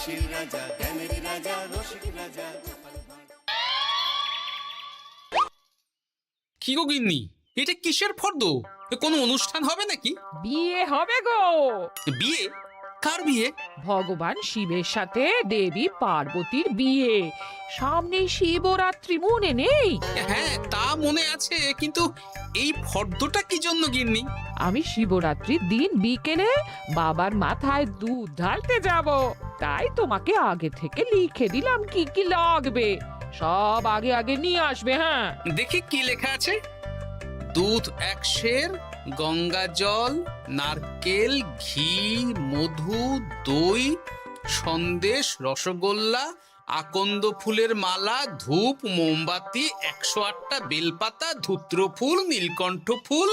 হাসির রাজা, জ্ঞানের রাজা, রসিক রাজা। কি গো গিন্নি, এটা কিসের ফর্দ? কোনো অনুষ্ঠান হবে নাকি? বিয়ে হবে গো। বিয়ে? কার বিয়ে? ভগবান শিবের সাথে দেবী পার্বতীর বিয়ে। সামনে শিবরাত্রি, মনে নেই? হ্যাঁ, তা মনে আছে, কিন্তু এই ফর্দটা কি জন্য গিন্নি? আমি শিবরাত্রির দিন বিকেলে বাবার মাথায় দুধ ঢালতে যাব, তাই তোমাকে আগে থেকে লিখে দিলাম কি কি লাগবে। সব আগে আগে নিয়ে আসবে। হ্যাঁ, দেখি কি লেখা আছে। দুধ 1 সের, গঙ্গা জল, নারকেল, ঘি, মধু, দই, সন্দেশ, রসগোল্লা, আকন্দ ফুলের মালা, ধূপ, মোমবাতি, 108টা বেলপাতা, ধূত্র ফুল, নীলকণ্ঠ ফুল,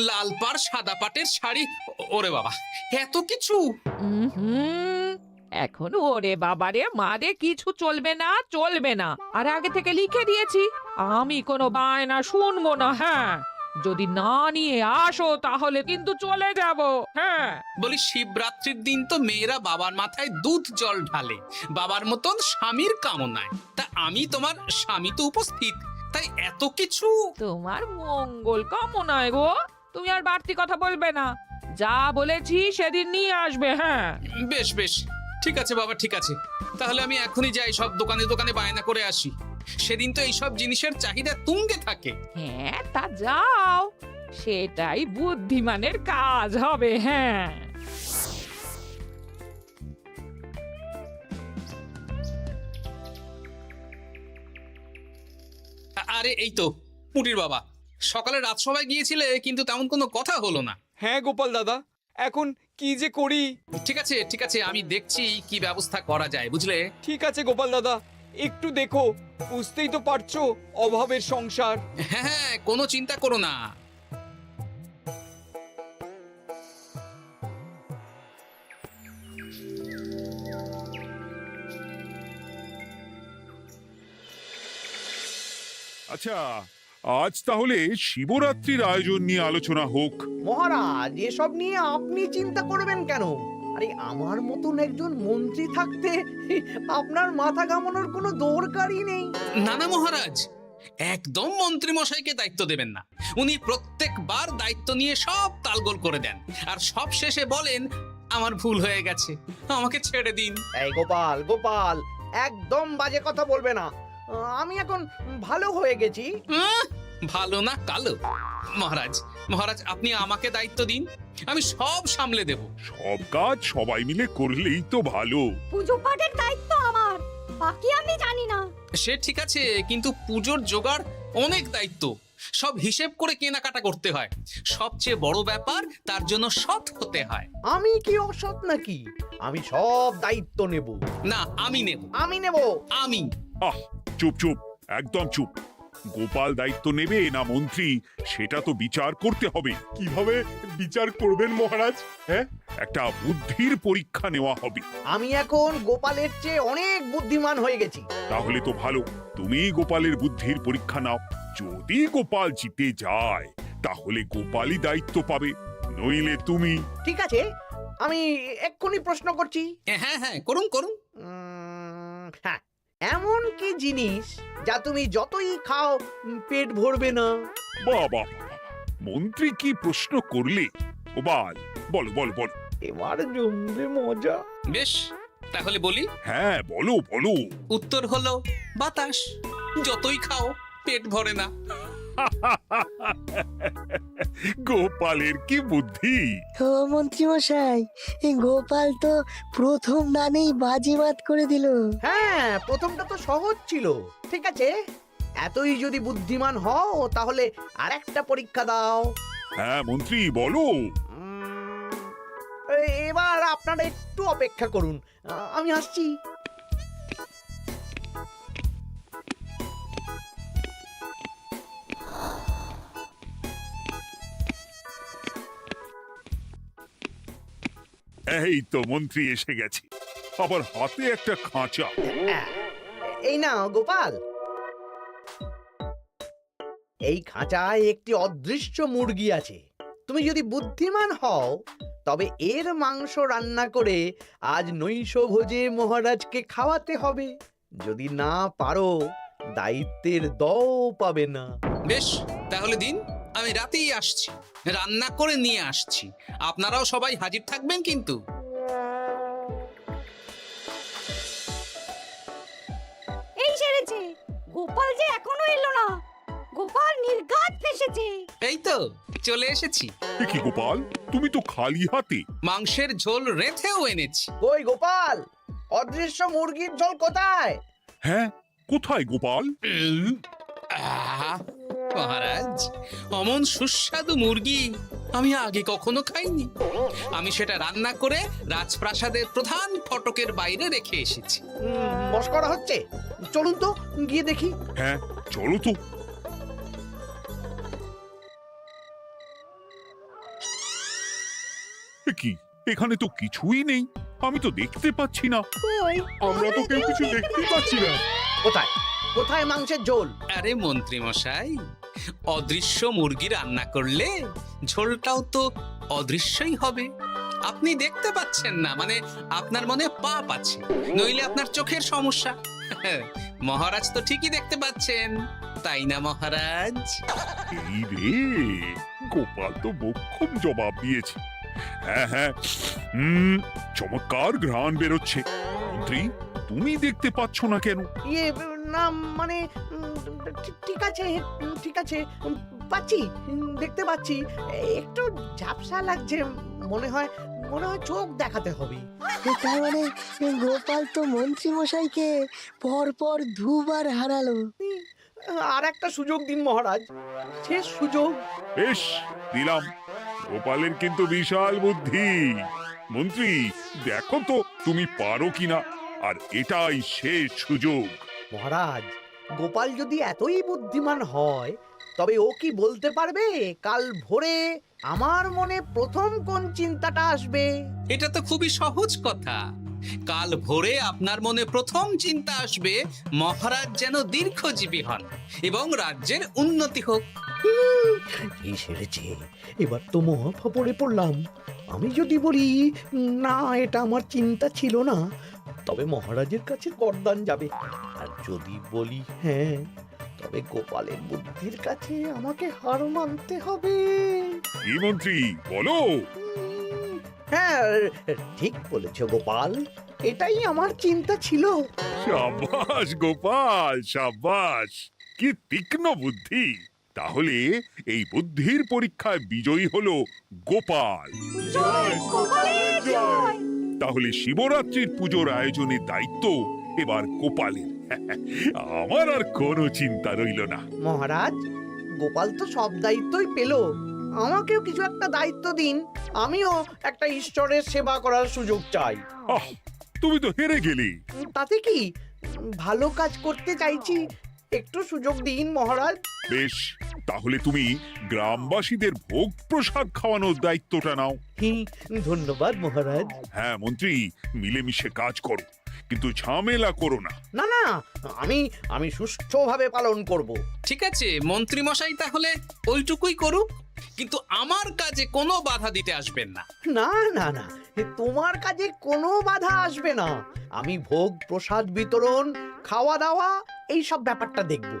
লাল পাড় সাদা পাটের শাড়ি। ওরে বাবা, এত কিছু! হুম, এখন ওরে বাবারে মারে কিছু চলবে না, চলবে না। আর আগে থেকে লিখে দিয়েছি, আমি কোনো বায়না শুনবো না। হ্যাঁ, যদি না নিয়ে আসো তাহলে কিন্তু চলে যাব। হ্যাঁ, বলি, শিবরাত্রির দিন তো মেয়েরা বাবার মাথায় দুধ জল ঢালে বাবার মতন স্বামীর কামনায়। তা আমি তোমার স্বামী তো উপস্থিত, তাই এত কিছু। তোমার মঙ্গল কামনায় গো। তুমি আর বাড়তি কথা বলবে না, যা বলেছি সেদিন নিয়ে আসবে। হ্যাঁ, বেশ বেশ, ঠিক আছে বাবা, ঠিক আছে। তাহলে আমি এখনই যাই, সব দোকানে দোকানে বায়না করে আসি। সেদিন তো এইসব জিনিসের চাহিদা তুঙ্গে থাকে। হ্যাঁ, তা যাও, সেটাই বুদ্ধিমানের কাজ হবে। হ্যাঁ, আরে এই তো পুটির বাবা, সকালে রাজসভায় গিয়েছিলে কিন্তু তেমন কোনো কথা হলো না। হ্যাঁ গোপাল দাদা, এখন কি যে করি। ঠিক আছে ঠিক আছে, আমি দেখছি কি ব্যবস্থা করা যায়, বুঝলে। ঠিক আছে গোপাল দাদা, একটু দেখো, বুঝতেই তো পারছো অভাবের সংসার। হ্যাঁ হ্যাঁ, কোনো চিন্তা করো না। আচ্ছা, আজ তাহলে শিবরাত্রির আয়োজন নিয়ে আলোচনা হোক। মহারাজ, এসব নিয়ে আপনি চিন্তা করবেন কেন? আরে আমার মতন একজন মন্ত্রী থাকতে আপনার মাথা ঘামানোর কোনো দরকারই নেই। না না মহারাজ, একদম মন্ত্রী মশাইকে দায়িত্ব দেবেন না। উনি প্রত্যেকবার দায়িত্ব নিয়ে সব তালগোল করে দেন, আর সব শেষে বলেন আমার ভুল হয়ে গেছে, আমাকে ছেড়ে দিন। এই গোপাল, গোপাল, একদম বাজে কথা বলবে না। আমি এখন ভালো হয়ে গেছি। ভালো না কালো? মহারাজ মহারাজ, আপনি আমাকে দায়িত্ব দিন, আমি সব সামলে দেব। সব কাজ সবাই মিলে করলেই তো ভালো। পুজো পাঠের দায়িত্ব আমার, বাকি আমি জানি না। সে ঠিক আছে, কিন্তু পুজোর জোগাড় অনেক দায়িত্ব, সব হিসেব করে কেনাকাটা করতে হয়। সবচেয়ে বড় ব্যাপার, তার জন্য সৎ হতে হয়। আমি কি অসৎ নাকি? আমি সব দায়িত্ব নেব। না, আমি নেব। আমি নেব। আমি। আহ, চুপ চুপ, একদম চুপ। গোপাল দায়িত্ব নেবে না মন্ত্রী, সেটা তো বিচার করতে হবে। কিভাবে বিচার করবেন মহারাজ? হ্যাঁ, একটা বুদ্ধির পরীক্ষা নেওয়া হবে। আমি এখন গোপালের চেয়ে অনেক বুদ্ধিমান হয়ে গেছি। তাহলে তো ভালো, তুমি গোপালের বুদ্ধির পরীক্ষা নাও। যদি গোপাল জিতে যায় তাহলে গোপালই দায়িত্ব পাবে, নইলে তুমি। ঠিক আছে, আমি এক্ষুনি প্রশ্ন করছি। হ্যাঁ হ্যাঁ, করুন করুন। হ্যাঁ, এমন কি জিনিস যা তুমি যতই খাও পেট ভরবে না? বাবা, মন্ত্রী কি প্রশ্ন করলে! গোপাল, বলো বলো বলো। এবার জমবে মজা। বেশ, তাহলে বলি। হ্যাঁ, বলো বলো। উত্তর হলো বাতাস। যতই খাও পেট ভরে না। গোপালের কি বুদ্ধি! ও মন্ত্রী মশাই, এই গোপাল তো প্রথম দানেই বাজিমাত করে দিল। হ্যাঁ, প্রথমটা তো সহজ ছিল। ঠিক আছে, এতই যদি বুদ্ধিমান হও তাহলে আরেকটা পরীক্ষা দাও। হ্যাঁ মন্ত্রী, বলো। এবার আপনারা একটু অপেক্ষা করুন, আমি আসছি। এই তো মন্ত্রী এসে গেছে, আবার হাতে একটা খাঁচা। এই নাও গোপাল, এই খাঁচায় একটি অদৃশ্য মুরগি আছে। তুমি যদি বুদ্ধিমান হও তবে এর মাংস রান্না করে আজ নৈশ ভোজে মহারাজকে খাওয়াতে হবে। যদি না পারো দায়িত্বের দও পাবে না। বেশ, তাহলে দিন, আমি রাতেই আসছি, রান্না করে নিয়ে আসছি। আপনারাও সবাই হাজির থাকবেন কিন্তু। এই সেরেছে, গোপাল যে এখনো এলো না। গোপাল নির্ঘাত ফেসেছে। এই তো চলে এসেছি। এ কি গোপাল, তুমি তো খালি হাতে। মাংসের ঝোল রেঁধেও এনেছি। কই গোপাল, অদৃশ্য মুরগির ঝোল কোথায়? হ্যাঁ, কোথায় গোপাল? আহা, মহারাজ, অমন সুস্বাদু মুরগি আমি আগে কখনো খাইনি। আমি সেটা রান্না করে রাজপ্রাসাদের প্রধান ফটকের বাইরে রেখে এসেছি। মস্করা হচ্ছে? চলুন তো গিয়ে দেখি। হ্যাঁ, চলো তো। এ কি, এখানে তো কিছুই নেই, আমি তো দেখতে পাচ্ছি না। কই, আমরা তো কেউ কিছু দেখতেই পাচ্ছি না। কোথায় কোথায় মাংসের ঝোল? আরে মন্ত্রী মশাই, অদৃশ্য মুরগি রান্না করলে ঝোলটাও তো অদৃশ্যই হবে। আপনি দেখতে পাচ্ছেন না, মানে আপনার মনে পাপ আছে, নইলে আপনার চোখের সমস্যা। মহারাজ তো ঠিকই দেখতে পাচ্ছেন, তাই না মহারাজ? এই রে, গোপাল তো মোক্ষম জবাব দিয়েছে। হ্যাঁ হ্যাঁ, চমৎকার ঘ্রাণ বেরোচ্ছে। মন্ত্রী, তুমি দেখতে পাচ্ছ না কেন? ইয়ে না মানে ঠিক আছে ঠিক আছে, পাচ্ছি, দেখতে পাচ্ছি। একটু ঝাপসা লাগছে, মনে হয় চোখ দেখাতে হবে। তার মানে গোপাল তো মন্ত্রী মশাইকে পরপর দুবার হারালো। আর একটা সুযোগ দিন মহারাজ, শেষ সুযোগ। বেশ, দিলাম। গোপালের কিন্তু বিশাল বুদ্ধি। মন্ত্রী, দেখো তো তুমি পারো কিনা, আর এটাই শেষ সুযোগ। মহারাজ, গোপাল যদি এতই বুদ্ধিমান হয়, তবে ও কি বলতে পারবে কাল ভোরে আমার মনে প্রথম কোন চিন্তাটা আসবে? এটা তো খুবই সহজ কথা। কাল ভোরে আপনার মনে প্রথম চিন্তা আসবে মহারাজ যেন দীর্ঘজীবী হন এবং রাজ্যের উন্নতি হোক। এই সেরেছে, এবার তো মহা ফাপড়ে পড়লাম। আমি যদি বলি না, এটা আমার চিন্তা ছিল না, তবে মহারাজের কাছে গর্দান যাবে। আর যদি বলি হ্যাঁ, তবে গোপালের বুদ্ধির কাছে আমাকে হার মানতে হবে। এই মন্ত্রী, বলো। হ্যাঁ, ঠিক বলেছ গোপাল, এটাই আমার চিন্তা ছিল। সাবাস গোপাল, সাবাস, কি তীক্ষ্ণ বুদ্ধি। তাহলে এই বুদ্ধির পরীক্ষায় বিজয়ী হলো গোপাল। জয় গোপালের জয়। তাহলে শিবরাত্রির পুজোর আয়োজনের দায়িত্ব এবার গোপালের। আমার আর কোনো চিন্তা রইল না। মহারাজ, গোপাল তো সব দায়িত্বই পেল, আমাকেও কিছু একটা দায়িত্ব দিন। আমিও একটা ঈশ্বরের সেবা করার সুযোগ চাই। আহ, তুমি তো হেরে গেলে। তাতে কি, ভালো কাজ করতে চাইছি, একটু সুযোগ দিন মহারাজ। বেশ, তাহলে তুমি গ্রামবাসীদের ভোগ প্রসাদ খাওয়ানোর দায়িত্বটা নাও। ধন্যবাদ মহারাজ। হ্যাঁ মন্ত্রী, মিলেমিশে কাজ করো, কিন্তু ঝামেলা করো না। না না, আমি সুষ্ঠুভাবে পালন করব। ঠিক আছে মন্ত্রী মশাই, তাহলে ওইটুকুই করুক, কিন্তু আমার কাজে কোনো বাধা দিতে আসবেন না। না না না, তোমার কাজে কোনো বাধা আসবে না। আমি ভোগ প্রসাদ বিতরণ, খাওয়া দাওয়া, এই সব ব্যাপারটা দেখব।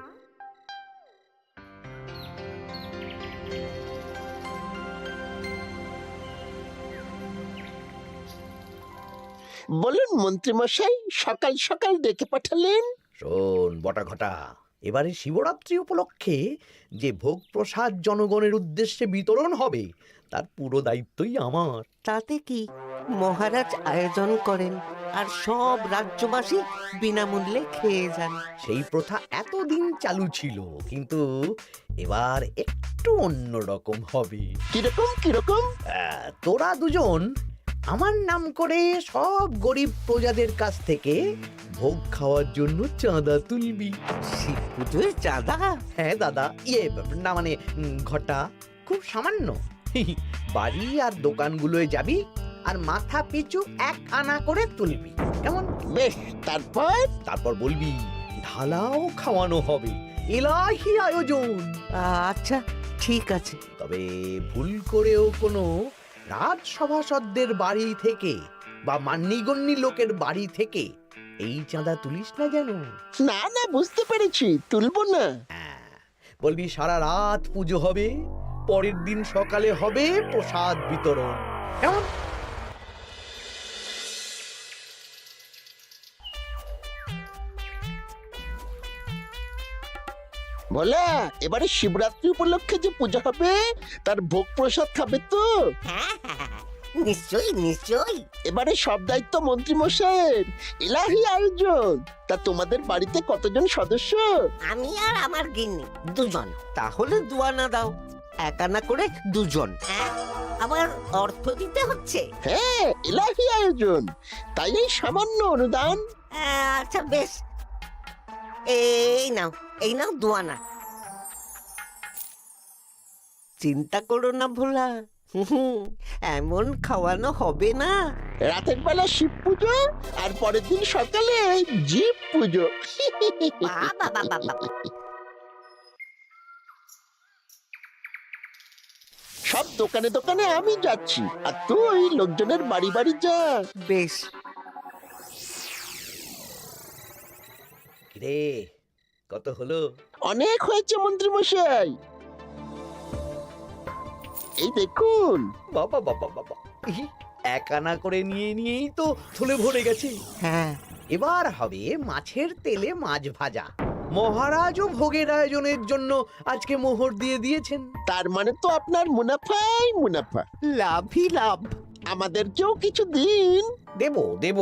বলুন মন্ত্রীমশাই, সকাল সকাল ডেকে পাঠালেন। শোন বটা ঘটা, এবারে শিবরাত্রি উপলক্ষে যে ভোগ প্রসাদ জনগণের উদ্দেশ্যে বিতরণ হবে, তার পুরো দায়িত্বই আমার। তাতে কি, মহারাজ আয়োজন করেন আর সব রাজ্যবাসী বিনামূল্যে খেয়ে যান। সেই প্রথা এতদিন চালু ছিল, কিন্তু এবার একটু অন্যরকম হবে। কিরকম কিরকম? তোরা দুজন আমার নাম করে সব গরিব প্রজাদের কাছ থেকে ভোগ খাওয়ার জন্য চাঁদা তুলবি। শিব পুজোয় চাঁদা? হ্যাঁ দাদা, ইয়ে না মানে ঘটা, খুব সামান্য। বাড়ি আর দোকানগুলোয় যাবি আর মাথা পিছু 1 আনা করে তুলবি, কেমন? বেশ, তারপর বলবি ঢালাও খাওয়ানো হবে, এলাহি আয়োজন। আচ্ছা ঠিক আছে। তবে ভুল করেও কোনো রাজসভাসদদের বাড়ি থেকে বা মান্যিগণ্যি লোকের বাড়ি থেকে এই চাঁদা তুলিস না যেন। না না, বুঝতে পেরেছি, তুলবো না। হ্যাঁ, বলবি সারা রাত পুজো হবে, পরের দিন সকালে হবে প্রসাদ বিতরণ। কেমন? বলা, এবারে শিবরাত্রি উপলক্ষে যে পূজা হবে তার ভোগ প্রসাদ খাবে তো? হ্যাঁ হ্যাঁ হ্যাঁ, নিশ্চয়ই নিশ্চয়ই। এবারে সব দায়িত্ব মন্ত্রী মশাইয়ের, এলাহি আয়োজন। তা তোমাদের বাড়িতে কতজন সদস্য? আমি আর আমার গিন্নি দুজন। তাহলে দুয়ানা দাও, এক আনা করে দুজন। হ্যাঁ, আবার অর্থ দিতে হচ্ছে। হ্যাঁ, এলাহি আয়োজন, তাই এই সামান্য অনুদান। আচ্ছা বেশ, এই নাও দুয়ানা। চিন্তা করো না ভোলা, এমন খাওয়ানো হবে না। রাতের বেলা শিব পুজো আর পরের দিন সকালে জীব পুজো। সব দোকানে দোকানে আমি যাচ্ছি, আর তুই লোকজনের বাড়ি বাড়ি যা। বেশ। রে, কত হলো? অনেক হয়েছে মন্ত্রী মশাই, এই দেখুন। বাবা বাবা বাবা, এক আনা করে নিয়েই তো থলে ভরে গেছে। হ্যাঁ, এবার হবে মাছের তেলে মাছ ভাজা। মহারাজও ভোগের আয়োজনের জন্য আজকে মোহর দিয়ে দিয়েছেন। তার মানে তো আপনার মুনাফাই মুনাফা, লাভই লাভ। আমাদেরকেও কিছু দিন। দেব দেব,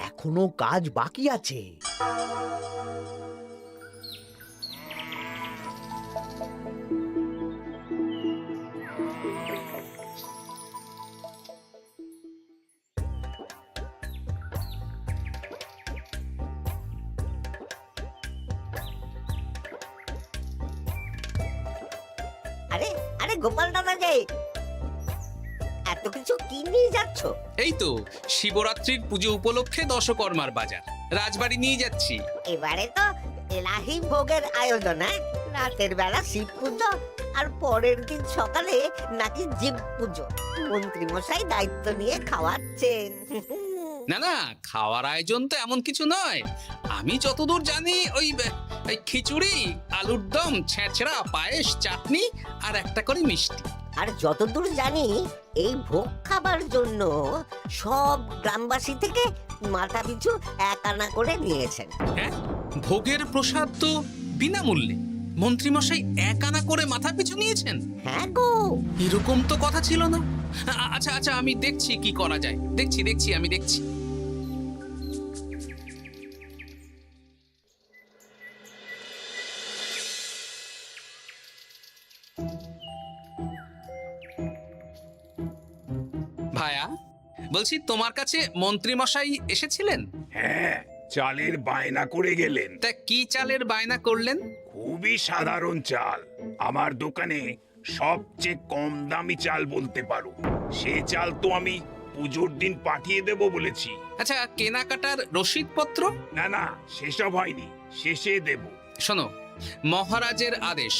এখনো কাজ বাকি আছে। আরে আরে গোপাল দাদা যে, এত কিছু কি নিয়ে যাচ্ছ? এই তো শিবরাত্রির পুজো উপলক্ষে দশকর্মার বাজার রাজবাড়ি নিয়ে যাচ্ছি। এবারে তো এলাহি ভোগের আয়োজন। রাতের বেলা শিব পুজো আর পরের দিন সকালে নাকি জীব পুজো। মন্ত্রী মশাই দায়িত্ব নিয়ে খাওয়াচ্ছেন। না না, খাওয়ার আয়োজন তো এমন কিছু নয়। আমি যতদূর জানি ওই খিচুড়ি, আলুর দম, ছেঁচড়া, পায়েস, চাটনি আর একটা করে মিষ্টি। আর যতদূর জানি এই ভোগ খাবার জন্য সব গ্রামবাসী থেকে মাথা পিছু এক আনা করে নিয়েছেন। হ্যাঁ, ভোগের প্রসাদ তো বিনামূল্যে। মন্ত্রীমশাই এক আনা করে মাথা পিছু নিয়েছেন? হ্যাঁ গো, এরকম তো কথা ছিল না। আচ্ছা আচ্ছা, আমি দেখছি কি করা যায়। দেখছি আমি দেখছি। ভায়া, বলছি তোমার কাছে মন্ত্রীমশাই এসেছিলেন? হ্যাঁ, চালের বায়না করে গেলেন। তা কি চালের বায়না করলেন? খুবই সাধারণ চাল, আমার দোকানে সবচেয়ে কম দামি চাল বলতে পারো। সে চাল তো আমি পুজোর দিন পাঠিয়ে দেব বলেছি। আচ্ছা, কেনাকাটার রসিদপত্র? না না, সেসব হয়নি, শেষে দেব। শোনো, মহারাজের আদেশ,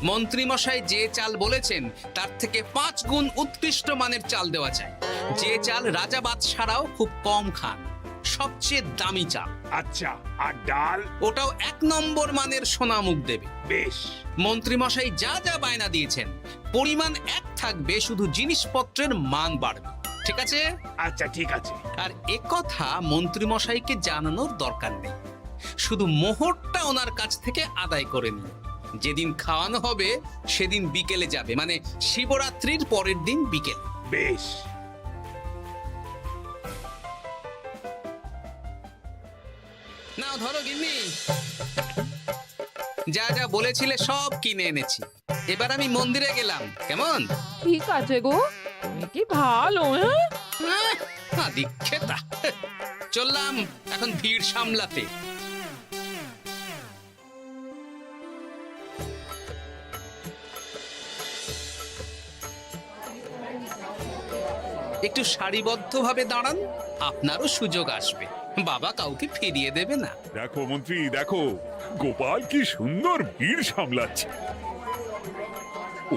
মন্ত্রীমশাই যে চাল বলেছেন তার থেকে 5 গুণ উৎকৃষ্ট মানের চাল দেওয়া চাই। যে চাল রাজা বাদশারাও খুব কম খান, সবচেয়ে দামি চাল। আচ্ছা, আর ডাল? ওটাও 1 নম্বর মানের সোনামুখ দেবে। বেশ। মন্ত্রীমশাই যা যা বায়না দিয়েছেন পরিমাণ এক থাকবে, শুধু জিনিসপত্রের মান বাড়বে। ঠিক আছে? আচ্ছা ঠিক আছে। আর একথা মন্ত্রীমশাইকে জানানোর দরকার নেই, শুধু মোহরটা ওনার কাছ থেকে আদায় করে নিন। যেদিন খাওয়ানো হবে সেদিন বিকেলে যাবে, মানে শিবরাত্রির পরের দিন বিকেল। বেশ। নাও ধরো গিন্নি, যা যা বলেছিলে সব কিনে এনেছি। এবার আমি মন্দিরে গেলাম, কেমন? ঠিক আছে গো, তুমি কি ভালো। দীক্ষেতা, চললাম এখন ভিড় সামলাতে। একটু সারিবদ্ধভাবে দাঁড়ান, আপনারও সুযোগ আসবে। বাবা কাউকে ফিরিয়ে দেবে না। দেখো মন্ত্রী, দেখো গোপাল কি সুন্দর ভিড় সামলাচ্ছে।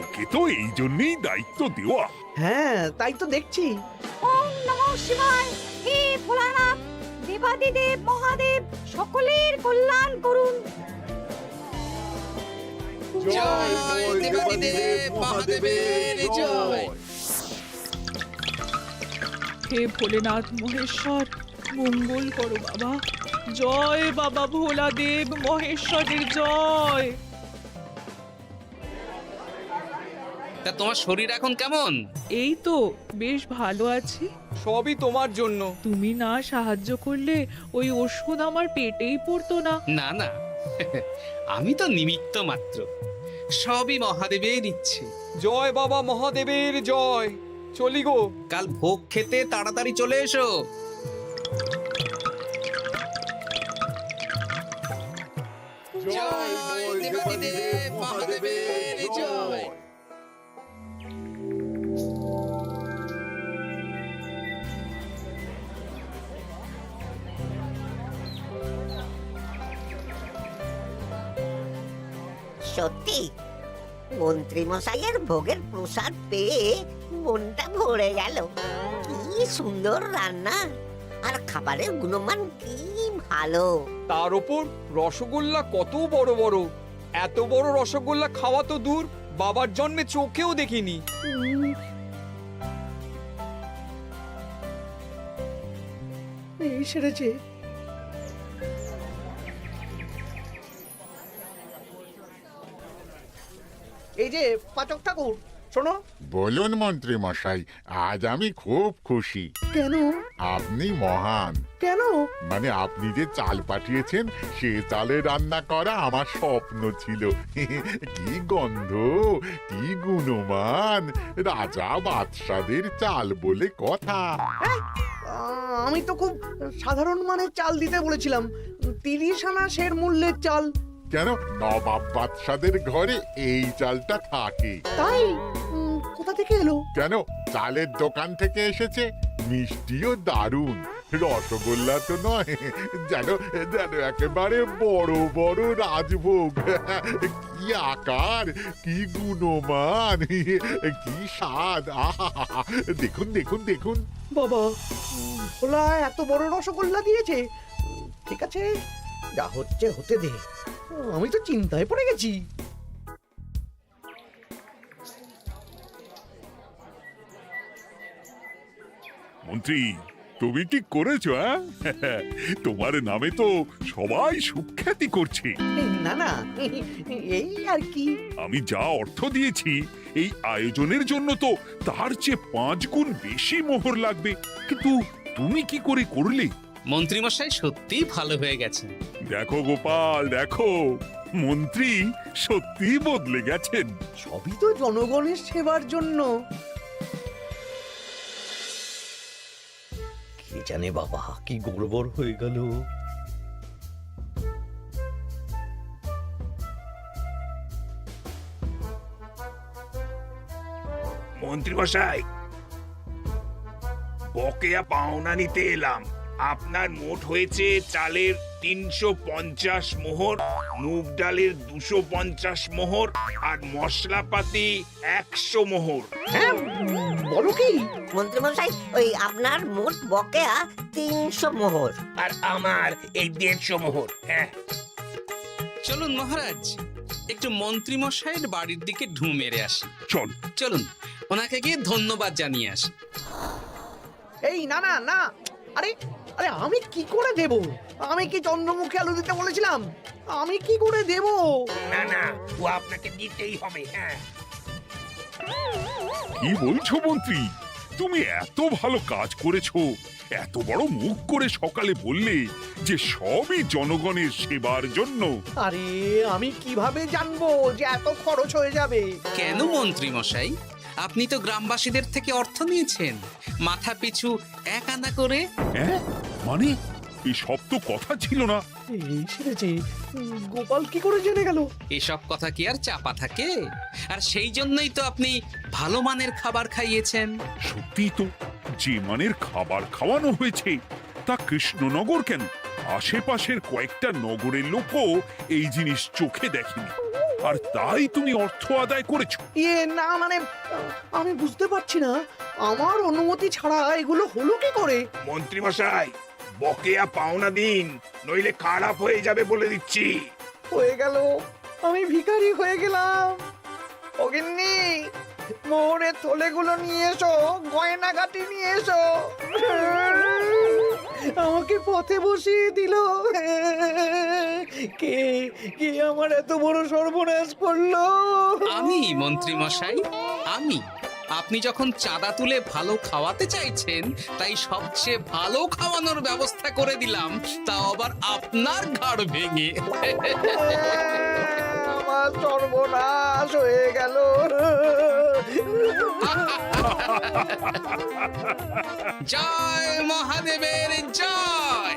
ওকে তো এই জন্যই দায়িত্ব দেওয়া। হ্যাঁ তাই তো দেখছি। ওম নমঃ শিবায়। হে ভোলানাথ, দেবাদিদেব মহাদেব সকলের কল্যাণ করুন। জয় দেবাদিদেব মহাদেবের জয়। হে ভোলেনাথ মহেশ্বর, মঙ্গল করো বাবা। জয় বাবা ভোলাদেব মহেশ্বরের জয়। তা তোমার শরীর এখন কেমন? এই তো বেশ ভালো আছি। সবই তোমার জন্য। তুমি না সাহায্য করলে ওই ওষুধ আমার পেটেই পড়তো না। না না, আমি তো নিমিত্ত মাত্র, সবই মহাদেবের ইচ্ছে। জয় বাবা মহাদেবের জয়। চলি গো। কাল ভোগ খেতে তাড়াতাড়ি চলে এসো। জয় দেবাদিদেব মহাদেবের জয়। সত্যি মন্ত্রী মশাইয়ের ভোগের প্রসাদ পেয়ে মনটা ভরে গেল। কি সুন্দর রান্না, আর খাবারের গুণমান কি ভালো। তার উপর রসগোল্লা কত বড় বড়। এত বড় রসগোল্লা খাওয়া তো দূর, বাবার জন্মে চোখেও দেখিনি। এই সেরেছে। এই যে পাচক ঠাকুর, শোনো। বলুন মন্ত্রী মশাই, আজ আমি খুব খুশি। কেন? আপনি মহান। কেন? মানে আপনি যে চাল পাঠিয়েছেন সে চালে রান্না করা আমার স্বপ্ন ছিল। কি গন্ধ, কি গুণমান, রাজা বাদশাদের চাল বলে কথা। আমি তো খুব সাধারণ মানের চাল দিতে বলেছিলাম, 30 আনা সের মূল্যের চাল। কেন, নবাব বাদশাদের ঘরে এই চালটা থাকে। তাই? কোথা থেকে এলো? কেন, চালের দোকান থেকে এসেছে। মিষ্টিও দারুণ, রসগোল্লা তো নয়, যেন যেন একেবারে বড় বড় রাজভোগ। কি আকার, কি গুণমান, কি স্বাদ। আহা, দেখুন দেখুন দেখুন। বাবা, ভোলা এত বড় রসগোল্লা দিয়েছে। ঠিক আছে, যা হচ্ছে হতে দে। আমি তো চিন্তায় পড়ে গেছি। মন্ত্রী, তুমি কি করেছো? তোমার নামে তো সবাই সুখ্যাতি করছে। না না, এই আর কি। আমি যা অর্থ দিয়েছি এই আয়োজনের জন্য তো তার চেয়ে 5 গুণ বেশি মোহর লাগবে, কিন্তু তুমি কি করে করলে? মন্ত্রীমশাই সত্যিই ভালো হয়ে গেছেন। দেখো গোপাল, দেখো মন্ত্রী সত্যি বদলে গেছেন। সবই তো জনগণের সেবার জন্য। কে জানে বাবা, কি গড়বড় হয়ে গেল। মন্ত্রী মশাই, বকেয়া পাওনা নিতে এলাম। আপনার মোট হয়েছে চালের 350 মোহর, মুগ ডালের 250 মোহর, আর মশলাপাতি 100 মোহর। হ্যাঁ, বলো কি? মন্ত্রী মশাই, ওই আপনার মোট বকেয়া 300 মোহর। আর আমার এই 150 মোহর। হ্যাঁ, চলুন মহারাজ, একটু মন্ত্রীমশাইয়ের বাড়ির দিকে ঢু মেরে আসি। চল। চলুন, ওনাকে গিয়ে ধন্যবাদ জানিয়ে আসি। এই না না না, আরে আরে আমি কি করে দেব? আমি কি চন্দ্রমুখী আলু দিতে বলেছিলাম? আমি কি করে দেব? না না, ও আপনাকে দিতেই হবে। হ্যাঁ, কি বলছো মন্ত্রী? তুমি এত ভালো কাজ করেছো, এত বড় মুখ করে সকালে বললে যে সবই জনগণের সেবার জন্য। আরে আমি কিভাবে জানবো যে এত খরচ হয়ে যাবে? কেন মন্ত্রীমশাই, আপনি তো গ্রামবাসীদের থেকে অর্থ নিয়েছেন, মাথা পিছু 1 আনা করে। হ্যাঁ, মানে এসব তো কথা ছিল না। এই সেরেছে, গোপাল কি করে জেনে গেল? এসব কথা কি আর চাপা থাকে? আর সেই জন্যই তো আপনি ভালো মানের খাবার খাইয়েছেন। সত্যি তো, যে মানের খাবার খাওয়ানো হয়েছে তা কৃষ্ণনগর কেন, আশেপাশের কয়েকটা নগরের লোকও এই জিনিস চোখে দেখেনি। আর তাই তুমি অর্থ আদায় করেছো? ইয়ে না মানে আমি বুঝতে পারছি না আমার অনুমতি ছাড়া এগুলো হলো কি করে? মন্ত্রী মশাই, বকেয়া পাওনা দিন, নইলে খারাপ হয়ে যাবে বলে দিচ্ছি। হয়ে গেল, আমি ভিখারি হয়ে গেলাম। অগিন্নি, মোহরের থলেগুলো নিয়ে এসো, গয়নাগাটি নিয়ে এসো। আমাকে পথে বসিয়ে দিল। কে কে আমার এত বড় সর্বনাশ করলো? আমি মন্ত্রী মশাই, আমি। আপনি যখন চাঁদা তুলে ভালো খাওয়াতে চাইছেন, তাই সবচেয়ে ভালো খাওয়ানোর ব্যবস্থা করে দিলাম, তাও আবার আপনার ঘাড় ভেঙে। আমার সর্বনাশ হয়ে গেল। জয় মহাদেবের জয়।